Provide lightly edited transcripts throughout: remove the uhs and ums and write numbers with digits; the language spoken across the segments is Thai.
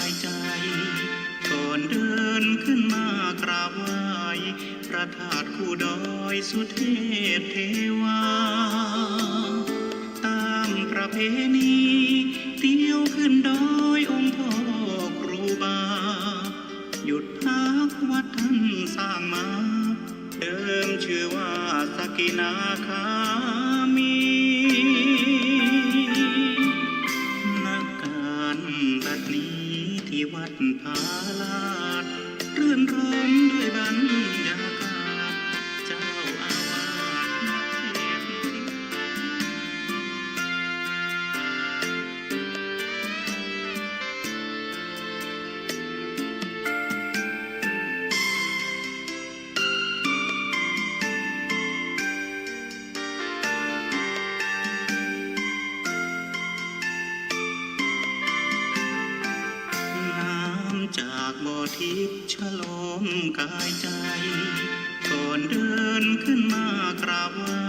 ายใจก่อนเดินขึ้นมากราบไหว้พระธาตุคู่ดอยสุเทพเทวาตามประเพณีเที่ยวขึ้นดอยองค์พ่อครูบาหยุดพักวัดท่านสร้างมาเดิมชื่อว่าสกินาคามีนักการบัดนี้ที่วัดผาลาดรื่นรมด้วยบรรยากาศเจ้าอาวาจากบ่อทิพย์ฉลมกายใจก่อนเดินขึ้นมากราบไหว้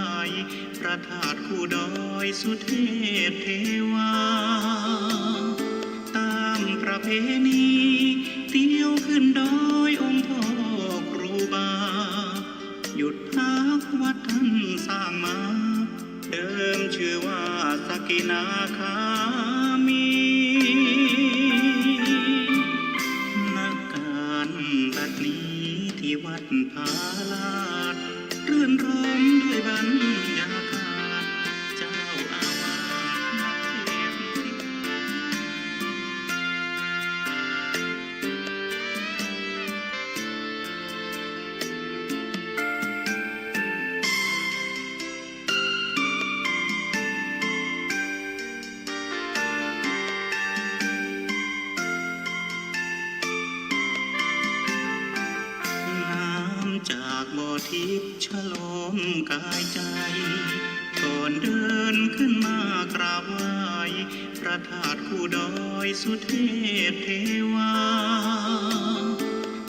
พระธาตุคู่ดอยสุเทพเทวาตามประเพณีเที่ยวขึ้นดอยองค์พ่อครูบาหยุดพักวัดท่านสร้างมาเดิมชื่อว่าสกินาคามีบัดนี้ที่วัดผาลาดรื่นรมด้วยบรรยากาศเจ้าอาวาจากบ่อทิพย์ฉลมกายใจก่อนเดินขึ้นมากราบไหว้พระธาตุคู่ดอยสุเทพเทวา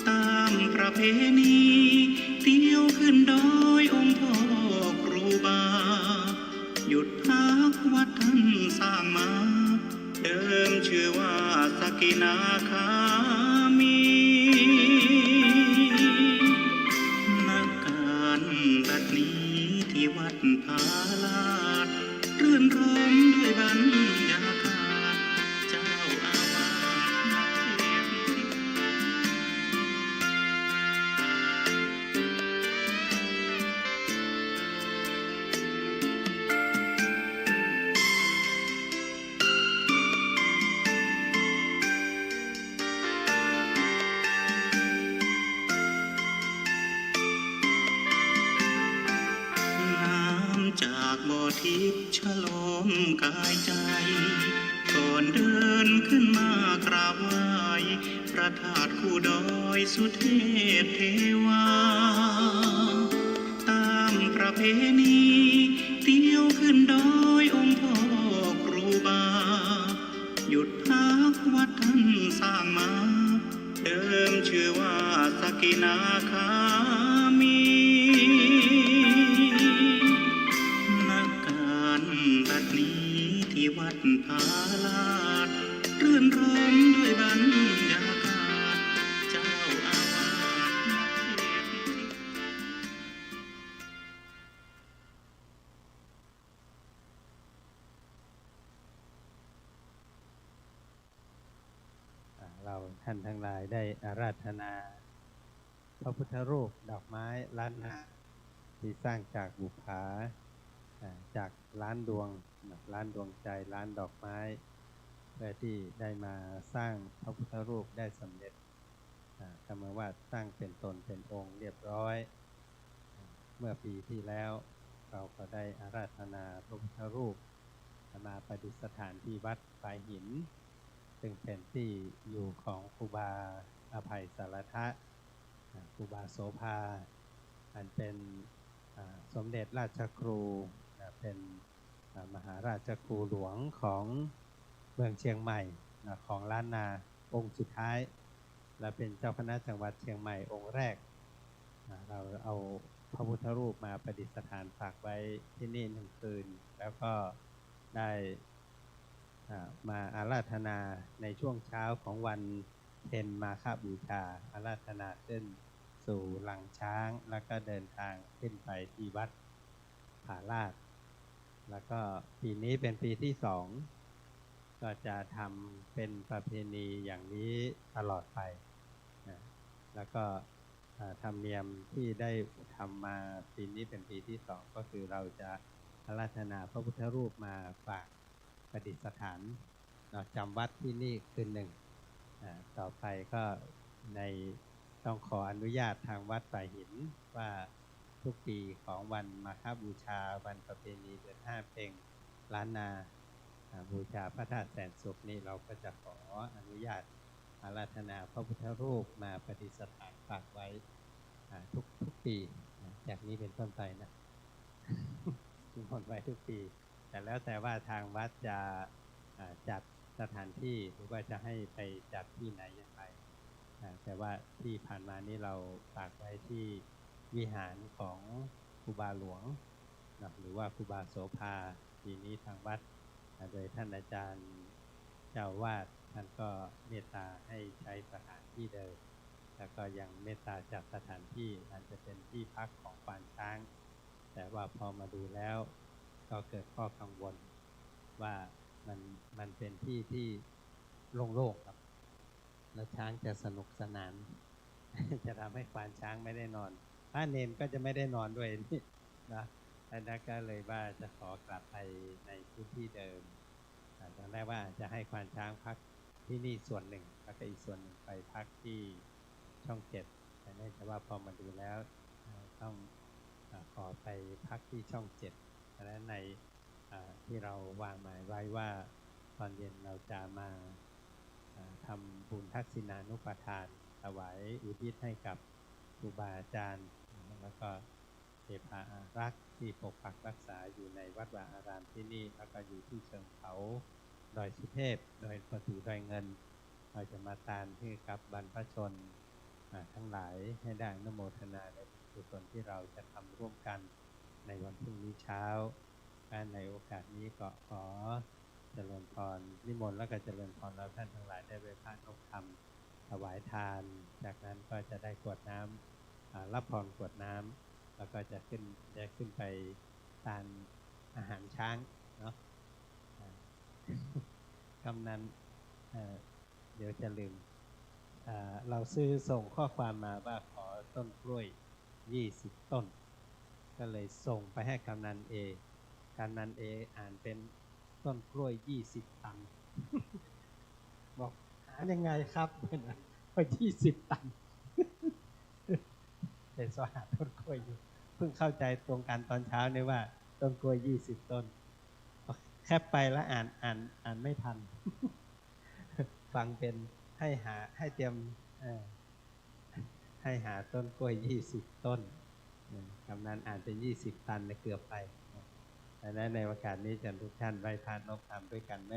ตามประเพณีเที่ยวขึ้นดอยองค์พ่อครูบาหยุดพักวัดท่านสร้างมาเดิมชื่อว่าสกินาคามีบัดนี้ที่วัดผาลาดรื่นรมด้วยบรรยากาศเจ้าอาวาจากบ่อทิพย์ฉลมกายใจก่อนเดินขึ้นมากราบไหว้พระธาตุคู่ดอยสุเทพเทวาตามประเพณีเที่ยวขึ้นดอยองค์พ่อครูบาหยุดพักวัดท่านสร้างมาเดิมชื่อว่าสกินาคามีบัดนี้ที่วัดผาลาดรื่นรมด้วยบรรยากาศเจ้าอาวาเราท่านทั้งหลายได้อาราธนาพระพุทธรูปดอกไม้ล้านนาที่สร้างจากบุปผาจากล้านดวงใจล้านดอกไม้เพื่อที่ได้มาสร้างพระพุทธรูปได้สำเร็จคำว่าสร้างเป็นตนเป็นองค์เรียบร้อยเมื่อปีที่แล้วเราก็ได้อาราธนาพระพุทธรูปมาประดิษฐานที่วัดปลายหินซึ่งเป็นที่อยู่ของครูบาอภัยสารทะครูบาโสภาอันเป็นสมเด็จราชครูเป็นมหาราชครูหลวงของเมืองเชียงใหม่ของล้านนาองค์สุดท้ายและเป็นเจ้าคณะจังหวัดเชียงใหม่องค์แรกเราเอาพระพุทธรูปมาประดิษฐานฝากไว้ที่นี่1 คืนแล้วก็ได้ มาอาราธนาในช่วงเช้าของวันเพ็ญมาฆบูชาอาราธนาขึ้นสู่หลังช้างแล้วก็เดินทางขึ้นไปที่วัดผาลาดแล้วก็ปีนี้เป็นปีที่2ก็จะทำเป็นประเพณีอย่างนี้ตลอดไปแล้วก็ธรรมเนียมที่ได้ทำมาปีนี้เป็นปีที่2ก็คือเราจะอาราธนาพระพุทธรูปมาฝากประดิษฐานจำวัดที่นี่คืนหนึ่งต่อไปก็ต้องขออนุญาตทางวัดป่าหินว่าทุกปีของวันมาฆบูชาวันประเพณีเดือน5เพ็งล้านนาบูชาพระธาตุแสนสุขนี่เราก็จะขออนุญาตอาราธนาพระพุทธรูปมาประดิษฐานฝากไว้ทุกปีจากนี้เป็นต้นไปนะทุกคนไว้ทุกปีแต่แล้วแต่ว่าทางวัดจะจัดสถานที่หรือว่าจะให้ไปจัดที่ไหนอย่างไรแต่ว่าที่ผ่านมานี้เราฝากไว้ที่วิหารของครูบาหลวงหรือว่าครูบาโสภาปีนี้ทางวัดโดยท่านอาจารย์เจ้าวาดท่านก็เมตตาให้ใช้สถานที่เดิมแล้วก็ยังเมตตาจัดสถานที่อาจจะเป็นที่พักของควานช้างแต่ว่าพอมาดูแล้วก็เกิดข้อกังวลว่ามันเป็นที่ที่โล่งๆครับแล้วช้างจะสนุกสนาน จะทำให้ควานช้างไม่ได้นอนพระเนนก็จะไม่ได้นอนด้วยนี่นะอันนั้นก็เลยว่าจะขอกลับไปในพื้นที่เดิมตอนแรกว่าจะให้ควานช้างพักที่นี่ส่วนหนึ่งแล้วก็อีกส่วนหนึ่งไปพักที่ช่อง7แต่เนื่องจากว่าพอมาดูแล้วต้องขอไปพักที่ช่อง7ดังนั้นในที่เราวางหมายไว้ว่าตอนเย็นเราจะมาทำบุญทักษิณานุปทานถวายอุทิศให้กับครูบาอาจารย์แล้วก็เทพาอารักษ์ที่ปกปักรักษาอยู่ในวัดวาอารามที่นี่แล้วก็อยู่ที่เชิงเขาดอยสุเทพโดยประตูดอยเงินเราจะมาทานให้กับบรรพชนทั้งหลายให้ได้อนุโมทนาในกุศลที่เราจะทำร่วมกันในวันพรุ่งนี้เช้าในโอกาสนี้ก็ขอเจริญพรนิมนต์แล้วก็เจริญพรเราท่านทั้งหลายได้ไปพระนกธรรมถวายทานจากนั้นก็จะได้กรวดน้ำรับพรกรวดน้ำแล้วก็จะขึ้นไปทานอาหารช้างเนาะคำนั้นเดี๋ยวจะลืมเราส่งข้อความมาว่าขอต้นกล้วย20 ต้นก็เลยส่งไปให้กำนันเอ่านเป็นต้นกล้วย20 ตันบอกหายังไงครับก็20 ตันเป็นสหาต้นกล้วยอยู่เพิ่งเข้าใจตรงกันตอนเช้านี่ว่าต้นกล้วย20 ต้นแคปไปแล้วอ่านไม่ทัน ฟังเป็นให้เตรียมให้หาต้นกล้วย20 ต้นคำนั้นอ่านเป็น20 ตันเกือบไปดังนั้นในโอกาสนี้ทุกท่านไหว้พระนกธรรมด้วยกันเน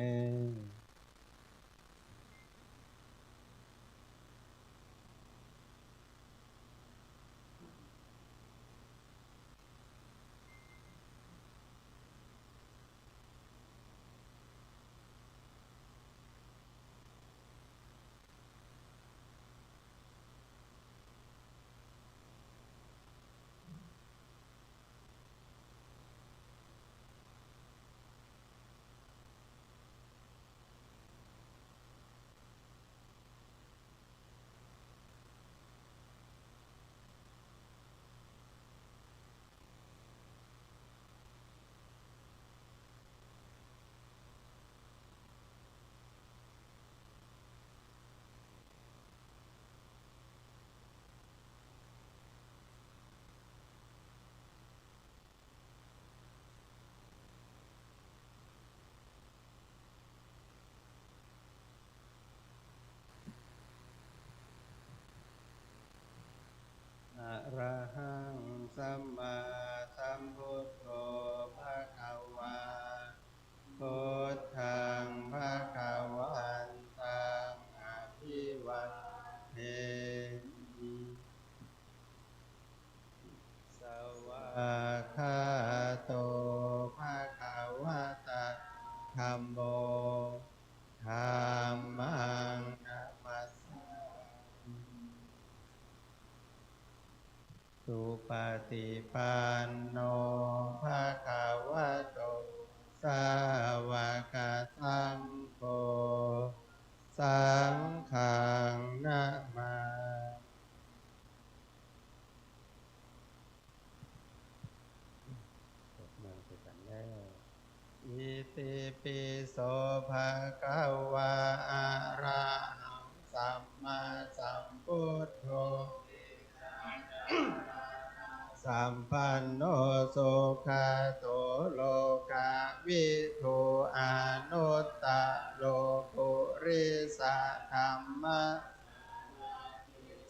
อะระหังสัมมาสัมพุทโธภะคะวาพุทธังภะคะวันตังอะภิวาเทมิสวากขาโตภะคะวะตะธัมโม สุปฏิปันโนภะคะวะโตสาวกสังโฆสังฆังนะมาสวดมนต์ไปกันแล้วอิติปิโสภะคะวะอะระหังสัมมาสัมพุทโธสัมปันโนสุขโตโลกาวิทูอานุตตะโลกุริสธรรมะ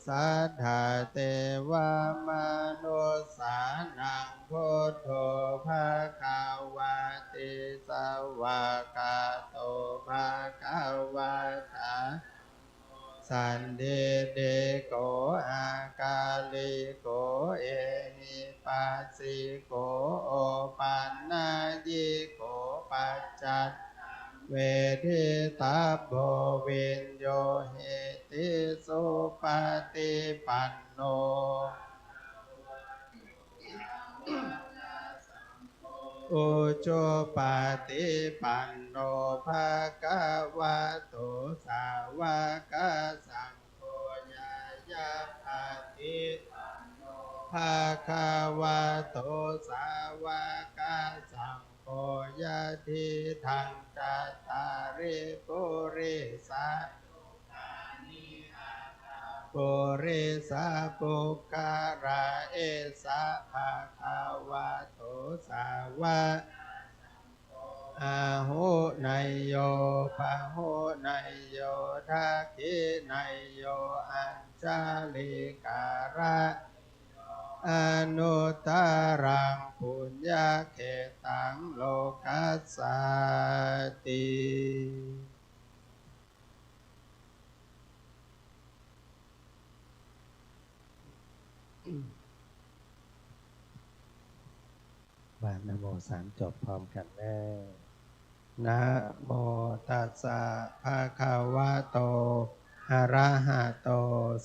สัทธาเทวมนุสสานังพุทโธภะคะวะติสวากาโตภะคะวะตาสันเดเดโกอากาลิโกเอหิปัสสิโกโอปันนายิโกปัจจัตเวทิตาโพวินโยเหติสุปฏิปันโนอุจุปฏิปันโนภะคะวะโตสาวกสังโฆญายาปฏิภะคะวะโตสาวกสังโฆญาทิทังจัตตาริปุริสาปุริสาปุคคาราเอสะภะคะวะโตสาวะอาหุนายโยปะหุนายโยทักขินายโยอัญชาลิการะอนุตตรังปุญญเขตังโลกัสสติว่านะโมสามจบพร้อมกันแล้วนะโมตัสสะภะคะวะโตอะระหะโต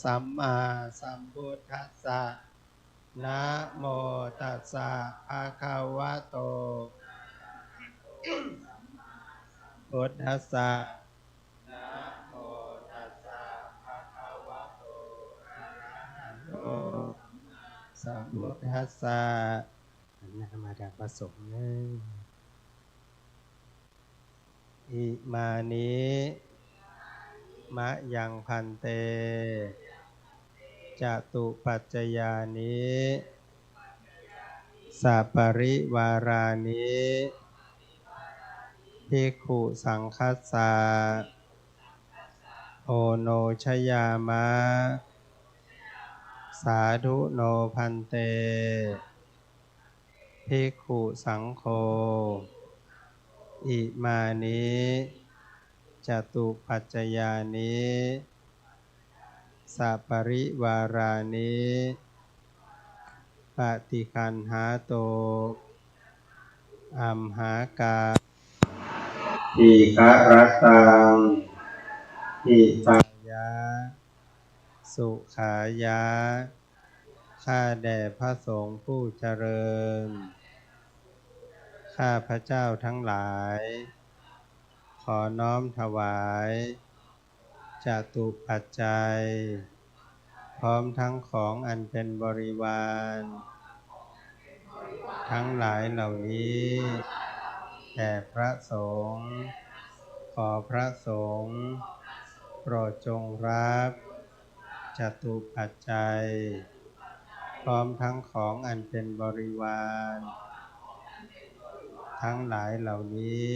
สัมมาสัมพุทธัสสะนะโมตัสสะภะคะวะโตพุทธัสสะนะโมตัสสะภะคะวะโตอะระหะโตสัมพุทธัสสะนะมาดังประสงค์นึงอิมานิมะยังพันเตจตุปัจจยานิสัปปริวารานิภิกขุสังคัสสะโอโนชยามะสาธุโนพันเตภิกขุสังโฆอิมานิจตุปัจจยานิสัปปริวารานิปฏิคันหาโตอัมหากาอิกะรตังอิปายะสุขายะข้าแด่พระสงฆ์ผู้เจริญข้าพระเจ้าทั้งหลายขอน้อมถวายจตุปัจจัยพร้อมทั้งของอันเป็นบริวารทั้งหลายเหล่านี้แด่พระสงฆ์ขอพระสงฆ์โปรดจงรับจตุปัจจัยพร้อมทั้งของอันเป็นบริวารทั้งหลายเหล่านี้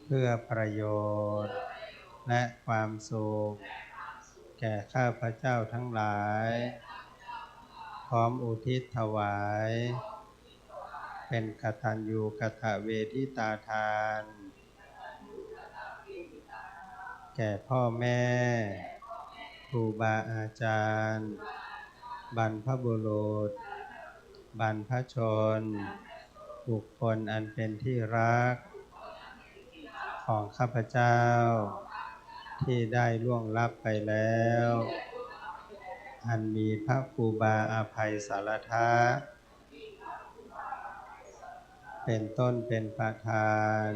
เพื่อประโยชน์และความสุขแก่ข้าพเจ้าทั้งหลายพร้อมอุทิศถวายเป็นกตัญญูกตเวทิตาทานแก่พ่อแม่ครูบาอาจารย์บรรพบุรุษบรรพชนบุคคลอันเป็นที่รักของข้าพเจ้าที่ได้ล่วงลับไปแล้ว อันมีพระครูบาอาภัยสารทะเป็นต้นเป็นประธาน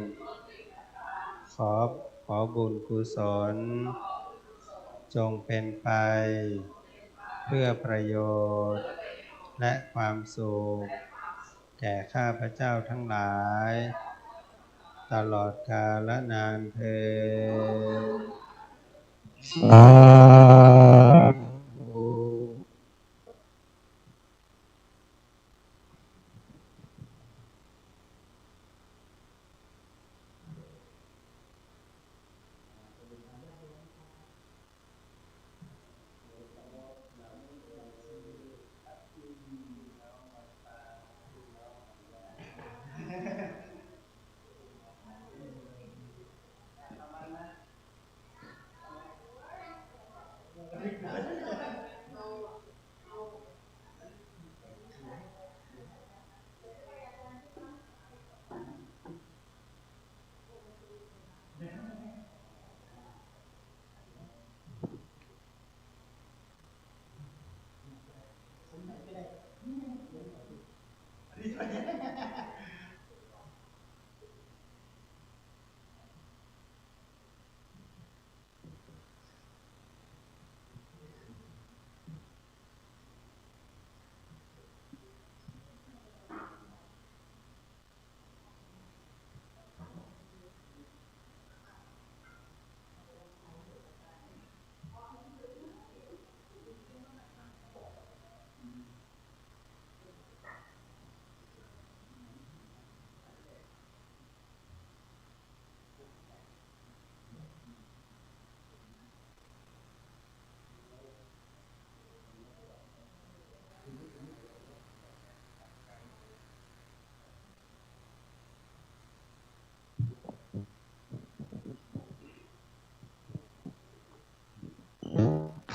ขอบุญกุศลจงเป็นไปเพื่อประโยชน์และความสุขแก่ข้าพเจ้าทั้งหลายตลอดกาลนานเทอญสาธุ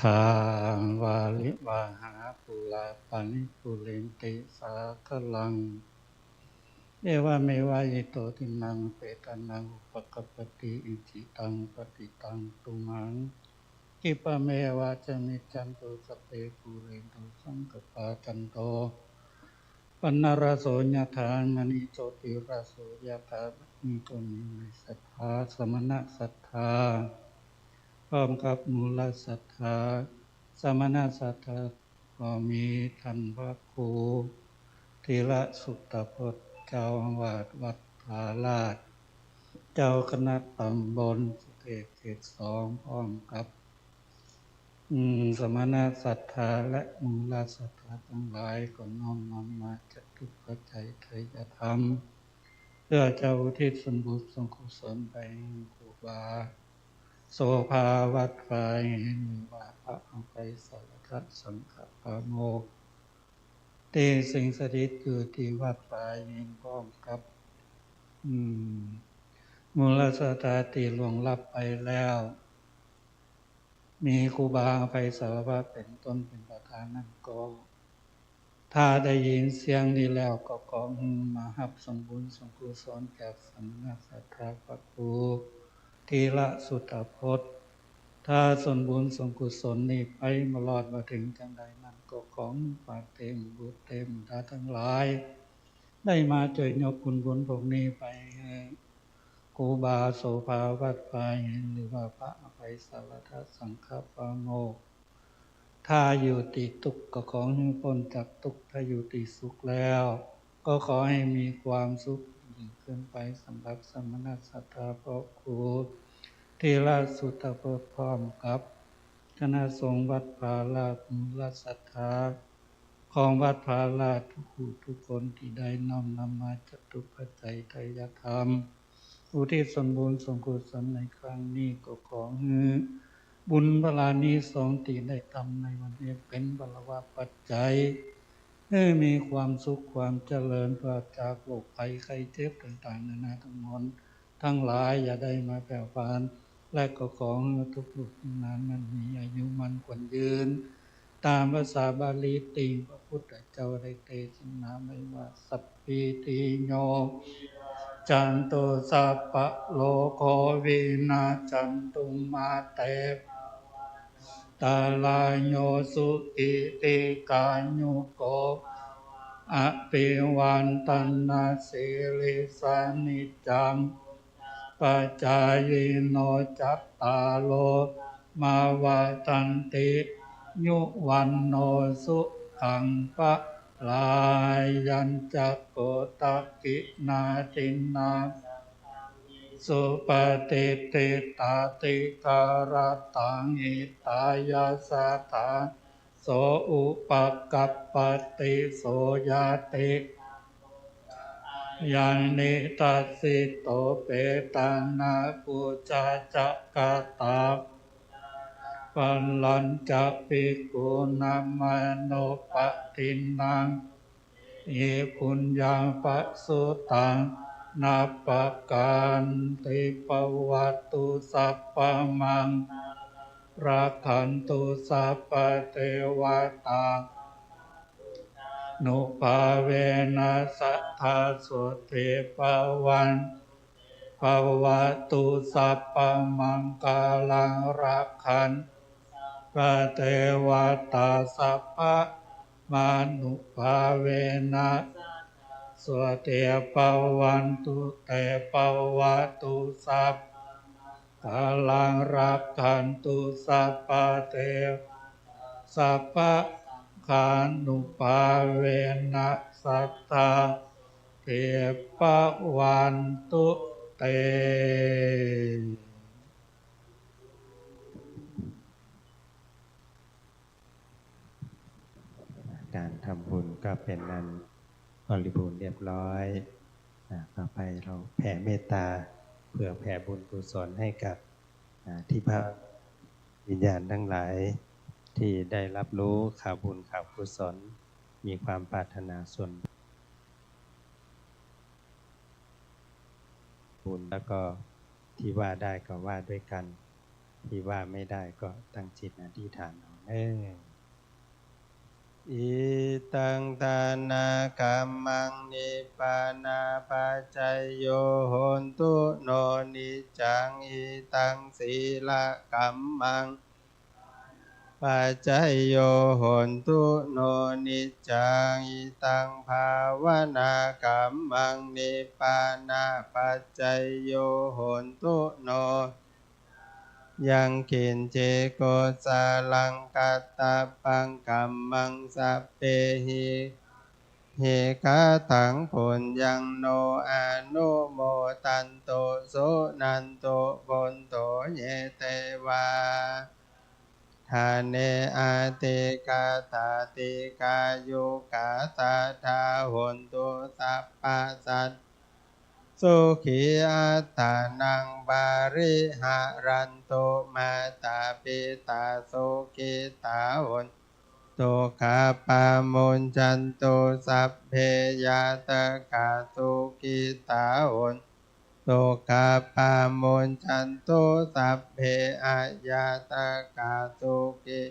ทางวาลิวาหาปุลาปานิปุเรนติสาคลังเอวะเมวะอิโตทินังเปตานังอุปกปปติอิจิตังปฏิตังตุมังกิปะเมวะจมิจจันโตสเปปุเรนโตสังกปาจันโตปนารโสยถามณิโชติราโสยถามิโกนิมิสัทธาสมณสัทธาพร้อมกับมูลศรัทธาสมณศรัทธาก็มีท่านพระครูธีระสุตตพจน์เจ้าอาวาสวัดผาลาดเจ้าคณะตำบลสุเทพเขต2พร้อมกับสมณศรัทธาและมูลศรัทธาทั้งหลายก็น้อมนำมาจัดทุกปัจจัยไตรยธรรมเพื่อจะอุทิศส่วนบุญส่วนกุศลไปครูบาโสภาวัดฝ่ายหรือว่าพระอภัยสารทสังฆปาโมกข์ที่สิ่งสถิตอยู่ที่วัดฝ่ายนี้พร้อมกับมูลศรัทธาที่ล่วงลับไปแล้วมีครูบาอภัยสารวัตรเป็นต้นเป็นประธานนั่นก็ถ้าได้ยินเสียงนี้แล้วก็ขอมาหับสมบุญสมกุศลจากสมณศรัทธาพระครูธีระสุตตพจน์ถ้าส่วนบุญส่วนกุศลนี้ไปมาลอดมาถึงจังใดนั้นก็ของปาเต็มบุญเต็มท่าทั้งหลายได้มาช่วยยกบุญพวกนี้ไปให้ครูบาโสภาวัดไปหรือว่าพระอภัยสารทสังฆปาโมกข์ถ้าอยู่ติทุกข์ก็ขอให้พ้นจากทุกข์ถ้าอยู่ติสุขแล้วก็ขอให้มีความสุขยิ่งขึ้นไปสำหรับสมณศรัทธาพระครูธีระสุตตพจน์พร้อมกับคณะสงฆ์วัดผาลาดมูลศรัทธาของวัดผาลาดทุกผู้ทุกคนที่ได้น้อมนำมาจตุปัจจัยไตรยธรรมอุทิศส่วนบุญส่วนกุศลในครั้งนี้ก็ขอให้บุญบารมีสงฆ์ที่ได้ทำในวันนี้เป็นบารวะปัจจัยให้มีความสุขความเจริญปราศจากโรคภัยไข้เจ็บต่างๆนานาทั้งมวลทั้งหลายอย่าได้มาแผ่วพานและก็ขอให้ทุกลูกนานมันมีอายุมันขวัญยืนตามภาษาบาลีติพระพุทธเจ้าได้เทศนาไว้ว่าสัพพิติโยจันตุสัพพะโลกวินาศจันตุมาเต ตาลายโยสุอิติกายุโกอภิวันตันนาสิริสานิจังปัจจายโนจัตตาโลมาวาตันติยุวันโนสุขังปะลายัญจักโกตกินาตินาสุปฏิติตาติการตังอิตายาสถาโสอุปกัปปติโสยติยันนิตัสสิโตเปตานาปุจจจักกตาปัลลัญจะภิกขุนามโนปทินังเอปุญญังปัสสุตังนาปการติปวัตตุสัพพมังรักขันตุสัพพเทวตานุภาเวนัสสะทาสุติปวันภวตุสัพพมังคาลังรักขันพระเทวตาสัพพมานุภาเวนะสวเตปวันตุเตปวัตุสัพพลังรักขันตุสัพพเทวสัพพขานุภาเวนะสัทธาเทปวันตุเตการทำบุญก็เป็นนันบริบูรณ์เรียบร้อยต่อไปเราแผ่เมตตาเพื่อแผ่บุญกุศลให้กับที่พระวิญญาณทั้งหลายที่ได้รับรู้ข่าวบุญข่าวกุศลมีความปรารถนาส่วนบุญแล้วก็ที่ว่าได้ก็ว่าด้วยกันที่ว่าไม่ได้ก็ตั้งจิตอธิษฐานเอาอิตังทานากัมมังนิพพานาปัจจยโยโหนตุโนนิจังอิตังศีลกัมมังปัจจยโยโหนตุโนนิจังอิตังภาวนากัมมังนิพพานาปัจจยโยโหนตุโนยังกินเจโกสาลังกัตตาปังกัมมังสัพเพหิเฮกาตังปุญญังโนอนุโมตันโตโสนันโตปนโตเยเตวาทาเนอาติกาตาติกายุกาตาทาหนตุสัพพสัตสุขีอัตตานังบาริหารันโตมาตาปิตาสุขิตาหนตุขะปามุญจันตุสัพเพยาตกาสุขิตาหนตุขะปามุญจันตุสัพเพอะยาตกาสุขิ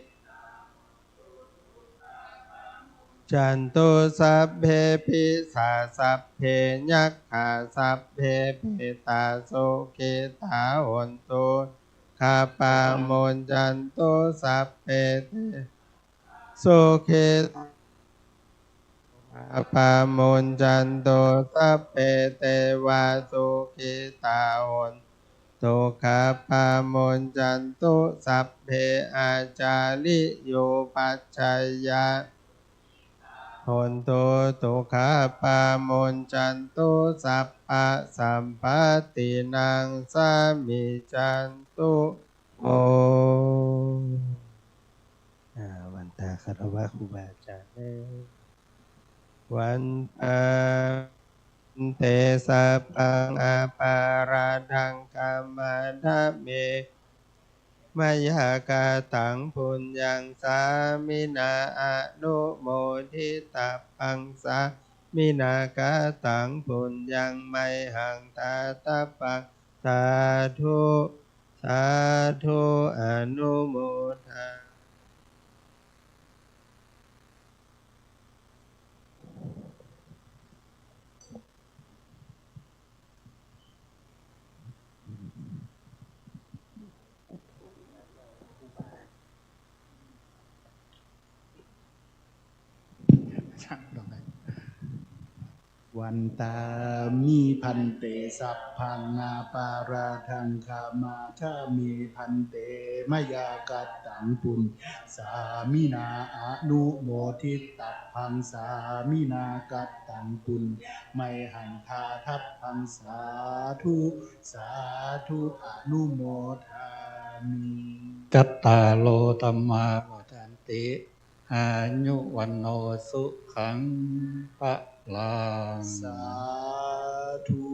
จันตุสัพเพปิสาสัพเพยัคขาสัพเพเปตาสุขิตาหนตุขาปาโมนจันตุสัพเพเตสุขิขาปาโมนจันตุสัพเพเตวาสุขิตาหนตุขาปาโมนจันตุสัพเพอาจาริโยปัจจยะหนตุตุขาปาโมนจันตุสัพพะสัมปตินังสามิจันตุโอวันตาคารวะครูบาอาจารย์วันเตสัพพังอปาราทังกัมมาทะเมมยากาตังปุญญังสามินาอนุโมทิตาปังสามินากาตังปุญญังไมหังตาตาปังสาธุสาธุอนุโมทนา วันตามิพันเตสัพพังอาปาราทังคามาฆามีพันเตมยากัตตังปุญสามินาอนุโมทิตัพพังสามินากัตตังปุญไมหังคาทัพพังสาธุสาธุอนุโมทามิจัตตาโลธัมมาวัฏันติอายุวันโนสุขังพลังสาธุ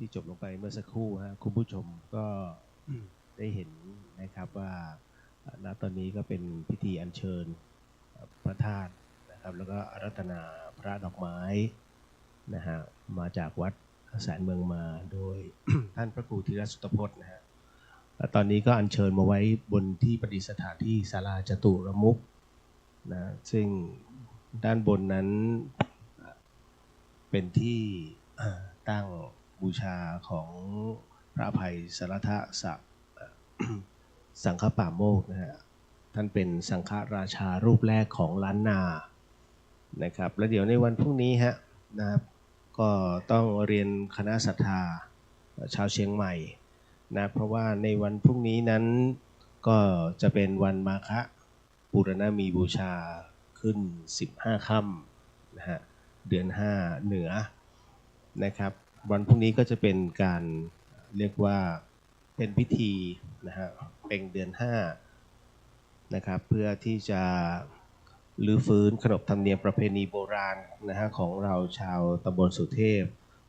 ที่จบลงไปเมื่อสักครู่คุณผู้ชมก็ได้เห็นนะครับว่าณตอนนี้ก็เป็นพิธีอัญเชิญพระธาตุนะครับแล้วก็อาราธนาพระดอกไม้นะฮะมาจากวัดแสนเมืองมาโดย ท่านพระครูธีรสุตพจน์นะฮะตอนนี้ก็อัญเชิญมาไว้บนที่ประดิษฐานที่ศาลาจตุรมุขนะซึ่งด้านบนนั้นเป็นที่ตั้งบูชาของพระอภัยสารทะสังฆป่าโมกข์นะฮะท่านเป็นสังฆราชารูปแรกของล้านนานะครับและเดี๋ยวในวันพรุ่งนี้นะครับก็ต้องเรียนคณะศรัทธาชาวเชียงใหม่นะเพราะว่าในวันพรุ่งนี้นั้นก็จะเป็นวันมาฆบูรณมีบูชาขึ้น15ค่ำนะฮะเดือน5เหนือนะครับวันพรุ่งนี้ก็จะเป็นการเรียกว่าเป็นพิธีนะฮะเป็นเดือน5นะครับเพื่อที่จะรื้อฟื้นขนบธรรมเนียมประเพณีโบราณนะฮะของเราชาวตำบลสุเทพ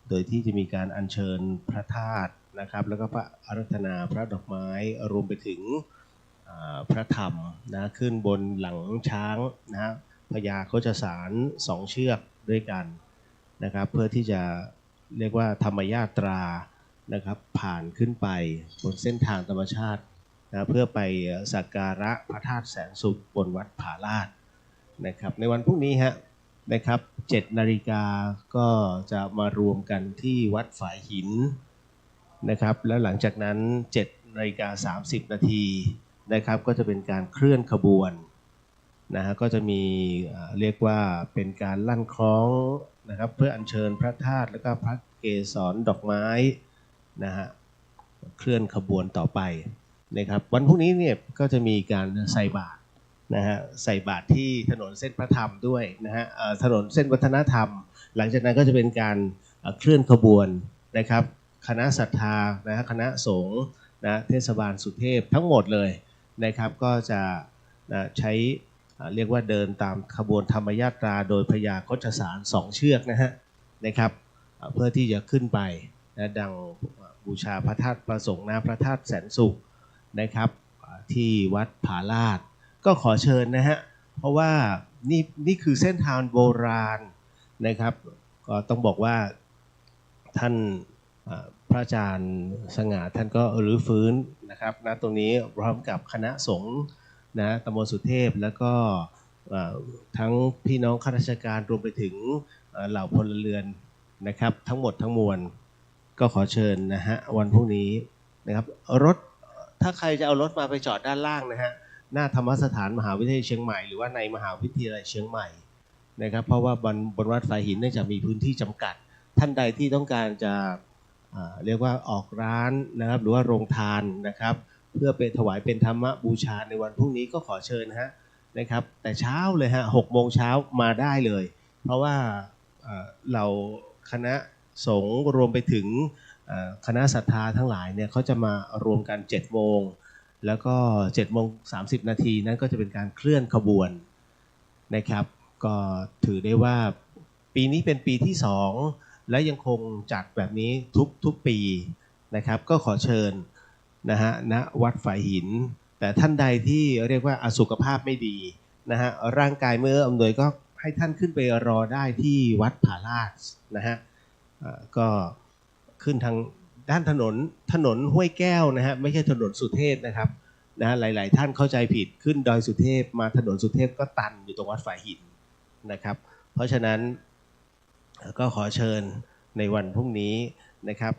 โดยที่จะมีการอัญเชิญพระธาตุนะครับแล้วก็พระอาราธนาพระดอกไม้รวมไปถึงพระธรรมนะขึ้นบนหลังช้างนะฮะพญาโคชสาร2เชือกด้วยกันนะครับเพื่อที่จะเรียกว่าธรรมยาตรานะครับผ่านขึ้นไปบนเส้นทางธรรมชาตินะเพื่อไปสักการะพระธาตุแสนสุขบนวัดผาลาดนะครับในวันพรุ่งนี้นะครับ7 นาฬิกาก็จะมารวมกันที่วัดฝายหินนะครับแล้วหลังจากนั้น7 นาฬิกา 30 นาทีนะครับก็จะเป็นการเคลื่อนขบวนนะฮะก็จะมีเรียกว่าเป็นการลั่นคล้องนะครับเพื่ออัญเชิญพระธาตุแล้วก็พระเกศรดอกไม้นะฮะเคลื่อนขบวนต่อไปนะครับวันพรุ่งนี้เนี่ยก็จะมีการใส่บาตรนะฮะใส่บาตรที่ถนนเส้นพระธรรมด้วยนะฮะถนนเส้นวัฒนธรรมหลังจากนั้นก็จะเป็นการเคลื่อนขบวนนะครับคณะศรัทธานะฮะคณะสงฆ์นะเทศบาลสุเทพทั้งหมดเลยนะครับก็จะใช้เรียกว่าเดินตามขบวนธรรมยาตราโดยพญาโคชสาร2เชือกนะครับเพื่อที่จะขึ้นไปนะดังบูชาพระธาตุประสงค์นะพระธาตุแสนสุขนะครับที่วัดผาลาดก็ขอเชิญนะฮะเพราะว่านี่คือเส้นทางโบราณนะครับก็ต้องบอกว่าท่านพระอาจารย์สง่าท่านก็รื้อฟื้นนะครับณตรงนี้พร้อมกับคณะสงฆ์นะตำบลสุเทพแล้วก็ ทั้งพี่น้องข้าราชการรวมไปถึงเหล่าพลเรือนนะครับทั้งหมดทั้งมวลก็ขอเชิญนะฮะวันพรุ่งนี้นะครับรถถ้าใครจะเอารถมาไปจอดด้านล่างนะฮะหน้าธรรมสถานมหาวิทยาลัยเชียงใหม่หรือว่าในมหาวิทยาลัยเชียงใหม่นะครับเพราะว่าบนวัดฝายหินเนื่องจากมีพื้นที่จำกัดท่านใดที่ต้องการจะเรียกว่าออกร้านนะครับหรือว่าโรงทานนะครับเพื่อไปถวายเป็นธรรมบูชาในวันพรุ่งนี้ก็ขอเชิญนะครับแต่เช้าเลยฮะ6 โมงเช้ามาได้เลยเพราะว่าเราคณะสงฆ์รวมไปถึงคณะศรัทธาทั้งหลายเนี่ยเขาจะมารวมกัน7 โมงแล้วก็7:30 นาทีนั้นก็จะเป็นการเคลื่อนขบวนนะครับก็ถือได้ว่าปีนี้เป็นปีที่2และยังคงจัดแบบนี้ทุกปีนะครับก็ขอเชิญนะฮะณวัดฝายหินแต่ท่านใดที่เรียกว่าสุขภาพไม่ดีนะฮะร่างกายไม่เอื้ออำนวยก็ให้ท่านขึ้นไปรอได้ที่วัดผาลาดนะฮะก็ขึ้นทางด้านถนนห้วยแก้วนะฮะไม่ใช่ถนนสุเทพนะครับนะฮะหลายๆท่านเข้าใจผิดขึ้นดอยสุเทพมาถนนสุเทพก็ตันอยู่ตรงวัดฝายหินนะครับเพราะฉะนั้นก็ขอเชิญในวันพรุ่งนี้นะครับ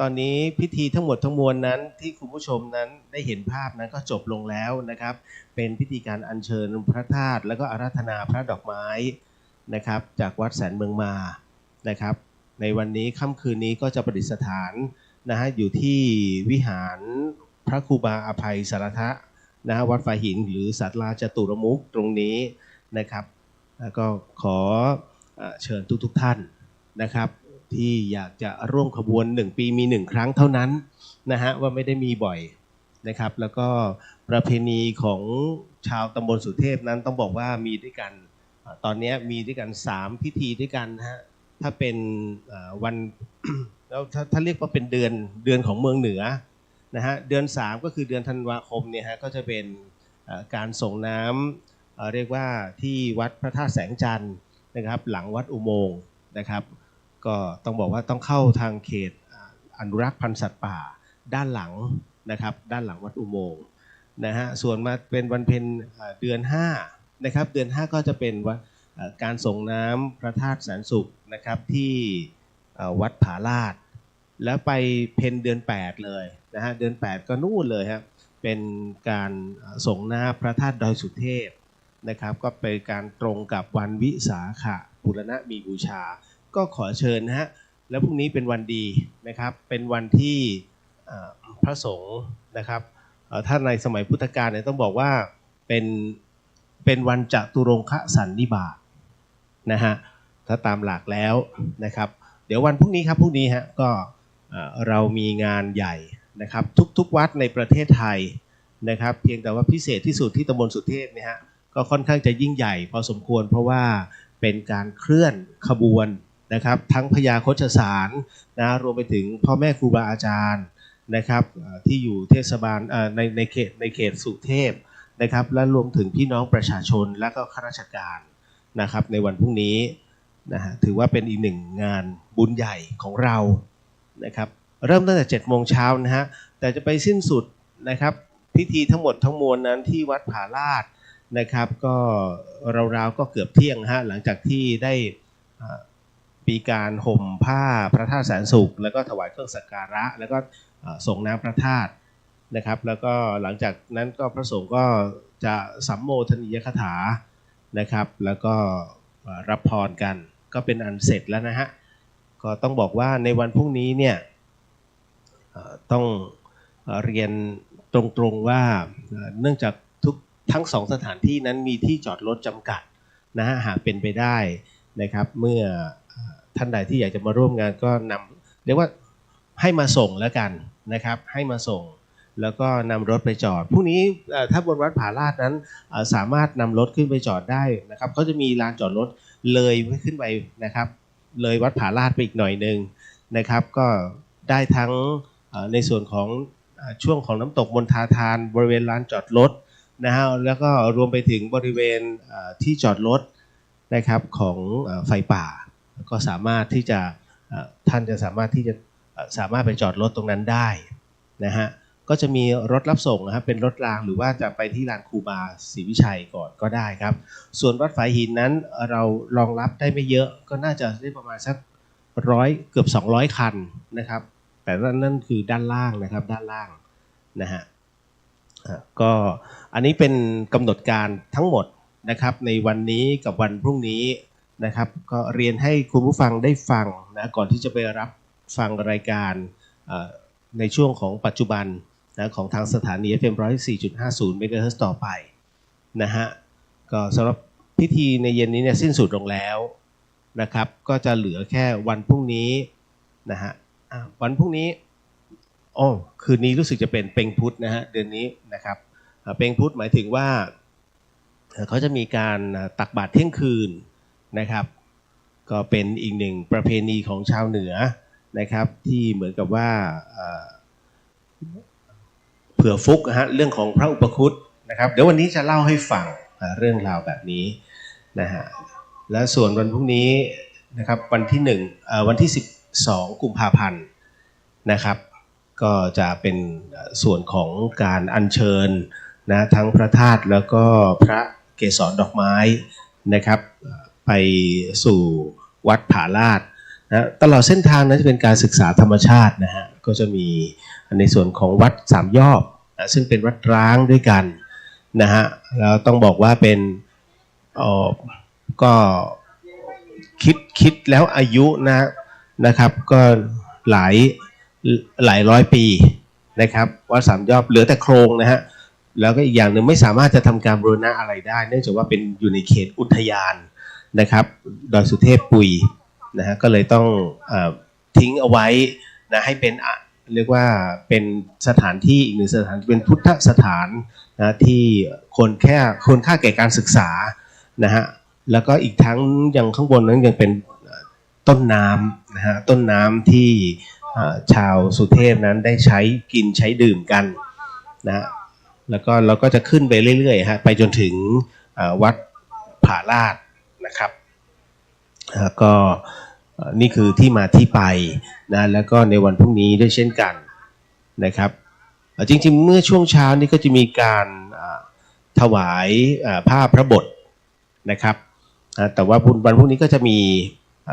ตอนนี้พิธีทั้งหมดทั้งมวลนั้นที่คุณผู้ชมนั้นได้เห็นภาพนั้นก็จบลงแล้วนะครับเป็นพิธีการอัญเชิญพระธาตุแล้วก็อาราธนาพระดอกไม้นะครับจากวัดแสนเมืองมานะครับในวันนี้ค่ำคืนนี้ก็จะประดิษฐานนะฮะอยู่ที่วิหารพระครูบาอภัยสารทะนะฮะวัดฝายหินหรือศาลาจตุรมุขตรงนี้นะครับแล้วก็ขอเชิญทุกท่านนะครับที่อยากจะร่วมขบวน1 ปีมี1 ครั้งเท่านั้นนะฮะว่าไม่ได้มีบ่อยนะครับแล้วก็ประเพณีของชาวตำบลสุเทพนั้นต้องบอกว่ามีด้วยกันตอนนี้มีด้วยกัน3 พิธีด้วยกันนะฮะถ้าเป็นวันแล้วถ้าเรียกว่าเป็นเดือนของเมืองเหนือนะฮะเดือน3ก็คือเดือนธันวาคมเนี่ยฮะก็จะเป็นการส่งน้ำเรียกว่าที่วัดพระธาตุแสงจันทร์นะครับหลังวัดอุโมงค์นะครับก็ต้องบอกว่าต้องเข้าทางเขตอนุรักษ์พันธุ์สัตว์ป่าด้านหลังนะครับด้านหลังวัดอุโมงค์นะฮะส่วนมาเป็นวันเพ็ญเดือน5นะครับเดือน5ก็จะเป็นการส่งน้ำพระธาตุแสนสุขนะครับที่วัดผาลาดแล้วไปเพ็ญเดือน8เลยนะฮะเดือน8ก็นู่นเลยครับเป็นการส่งน้ำพระธาตุดอยสุเทพนะครับก็เป็นการตรงกับวันวิสาขบูรณมีบูชาก็ขอเชิญนะฮะแล้วพรุ่งนี้เป็นวันดีนะครับเป็นวันที่พระสงฆ์นะครับถ้าในสมัยพุทธกาลเนี่ยต้องบอกว่าเป็นวันจตุรงคสันนิบาตนะฮะถ้าตามหลักแล้วนะครับเดี๋ยววันพรุ่งนี้ครับพรุ่งนี้ฮะก็เรามีงานใหญ่นะครับทุกวัดในประเทศไทยนะครับเพียงแต่ว่าพิเศษที่สุดที่ตำบลสุเทพเนี่ยฮะก็ค่อนข้างจะยิ่งใหญ่พอสมควรเพราะว่าเป็นการเคลื่อนขบวนนะครับทั้งพญาโฆษสารนะรวมไปถึงพ่อแม่ครูบาอาจารย์นะครับที่อยู่เทศบาลในเขตสุเทพนะครับและรวมถึงพี่น้องประชาชนและก็ข้าราชการนะครับในวันพรุ่งนี้นะฮะถือว่าเป็นอีกหนึ่งงานบุญใหญ่ของเรานะครับเริ่มตั้งแต่7 โมงเช้านะฮะแต่จะไปสิ้นสุดนะครับพิธีทั้งหมดทั้งมวลนั้นที่วัดผาลาดนะครับก็ราวๆก็เกือบเที่ยงฮะหลังจากที่ได้มีการห่มผ้าพระธาตุแสนสุขแล้วก็ถวายเครื่องสักการะแล้วก็ส่งน้ำพระธาตุนะครับแล้วก็หลังจากนั้นก็พระสงฆ์ก็จะสัมโมทนียคถานะครับแล้วก็รับพรกันก็เป็นอันเสร็จแล้วนะฮะก็ต้องบอกว่าในวันพรุ่งนี้เนี่ยต้องเรียนตรงๆว่าเนื่องจากทั้ง2 สถานที่นั้นมีที่จอดรถจำกัดนะฮะหากเป็นไปได้นะครับเมื่อท่านใดที่อยากจะมาร่วมงานก็นำเรียกว่าให้มาส่งแล้วกันนะครับให้มาส่งแล้วก็นำรถไปจอดพรุ่งนี้ถ้าบนวัดผาลาดนั้นสามารถนำรถขึ้นไปจอดได้นะครับเขาจะมีลานจอดรถเลยขึ้นไปนะครับเลยวัดผาลาดไปอีกหน่อยนึงนะครับก็ได้ทั้งในส่วนของช่วงของน้ำตกมณฑาทานบริเวณลานจอดรถนะฮะแล้วก็รวมไปถึงบริเวณที่จอดรถนะครับของไฟป่าก็สามารถที่จะท่านจะสามารถไปจอดรถตรงนั้นได้นะฮะก็ ก็จะมีรถรับส่งนะครับเป็นรถรางหรือว่าจะไปที่ลานครูบาศรีวิชัยก่อนก็ได้ครับส่วนวัดฝายหินนั้นเรารองรับได้ไม่เยอะก็น่าจะได้ประมาณสักเกือบ200 คันนะครับแต่นั่นคือด้านล่างนะครับด้านล่างนะฮะก็อันนี้เป็นกำหนดการทั้งหมดนะครับในวันนี้กับวันพรุ่งนี้นะครับก็เรียนให้คุณผู้ฟังได้ฟังนะก่อนที่จะไปรับฟังรายการในช่วงของปัจจุบันนะของทางสถานี FM 104.50 MHz ต่อไปนะฮะก็สำหรับพิธีในเย็นนี้เนี่ยสิ้นสุดลงแล้วนะครับก็จะเหลือแค่วันพรุ่งนี้นะฮะวันพรุ่งนี้คืนนี้รู้สึกจะเป็นเป็งพุธนะฮะเดือนนี้นะครับเป็งพุธหมายถึงว่าเขาจะมีการตักบาตรเที่ยงคืนนะครับก็เป็นอีกหนึ่งประเพณีของชาวเหนือนะครับที่เหมือนกับว่าเผื่อฟุกนะฮะเรื่องของพระอุปคุตนะครับเดี๋ยววันนี้จะเล่าให้ฟังเรื่องราวแบบนี้นะฮะและส่วนวันพรุ่งนี้นะครับวันที่12 กุมภาพันธ์นะครับก็จะเป็นส่วนของการอัญเชิญนะทั้งพระธาตุแล้วก็พระเกศรดอกไม้นะครับไปสู่วัดผาลาดนะตลอดเส้นทางนั้นจะเป็นการศึกษาธรรมชาตินะฮะก็จะมีในส่วนของวัดสามยอดซึ่งเป็นวัดร้างด้วยกันนะฮะแล้วต้องบอกว่าเป็นก็คิดแล้วอายุนะครับก็หลายร้อยปีนะครับวัดสามยอดเหลือแต่โครงนะฮะแล้วก็อีกอย่างหนึ่งไม่สามารถจะทำการบูรณะอะไรได้เนื่องจากว่าเป็นอยู่ในเขตอุทยานนะครับดอยสุเทพปุยนะฮะก็เลยต้องทิ้งเอาไว้นะให้เป็นเรียกว่าเป็นสถานที่อีกหนึ่งสถานเป็นพุทธสถานนะที่คนค่าแก่การศึกษานะฮะแล้วก็อีกทั้งยังข้างบนนั้นยังเป็นต้นน้ำนะฮะต้นน้ำที่ชาวสุเทพนั้นได้ใช้กินใช้ดื่มกันนะแล้วก็เราก็จะขึ้นไปเรื่อยๆฮะไปจนถึงวัดผาลาดนะครับก็นี่คือที่มาที่ไปนะแล้วก็ในวันพรุ่งนี้ด้วยเช่นกันนะครับจริงๆเมื่อช่วงเช้านี้ก็จะมีการถวายผ้าพระบทนะครับแต่ว่าวันพรุ่งนี้ก็จะมี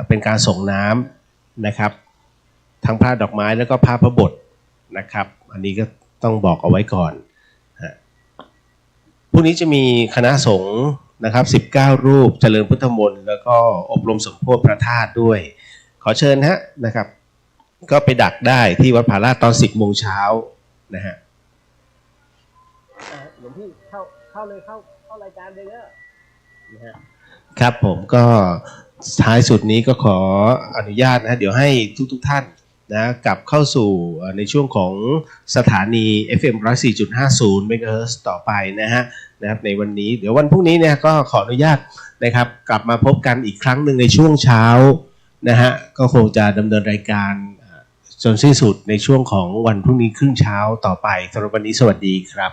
เป็นการส่งน้ำนะครับทั้งผ้าดอกไม้แล้วก็ผ้าพระบทนะครับอันนี้ก็ต้องบอกเอาไว้ก่อนพรุ่งนี้จะมีคณะสงฆ์นะครับ19 รูปเจริญพุทธมนต์แล้วก็อบรมสมโภชพระธาตุด้วยขอเชิญฮะนะครับก็ไปดักได้ที่วัดผาลาดตอน 10 โมงเช้านะฮะหลวงพี่เข้าเลยเข้ารายการเลยนะฮะครับผมก็ท้ายสุดนี้ก็ขออนุญาตนะเดี๋ยวให้ทุกท่านนะกลับเข้าสู่ในช่วงของสถานี FM 104.50 MHz ต่อไปนะครับในวันนี้เดี๋ยววันพรุ่งนี้เนี่ยก็ขออนุญาตนะครับกลับมาพบกันอีกครั้งหนึ่งในช่วงเช้านะฮะก็คงจะดำเนินรายการจนสิ้นสุดในช่วงของวันพรุ่งนี้ครึ่งเช้าต่อไปสำหรับวันนี้สวัสดีครับ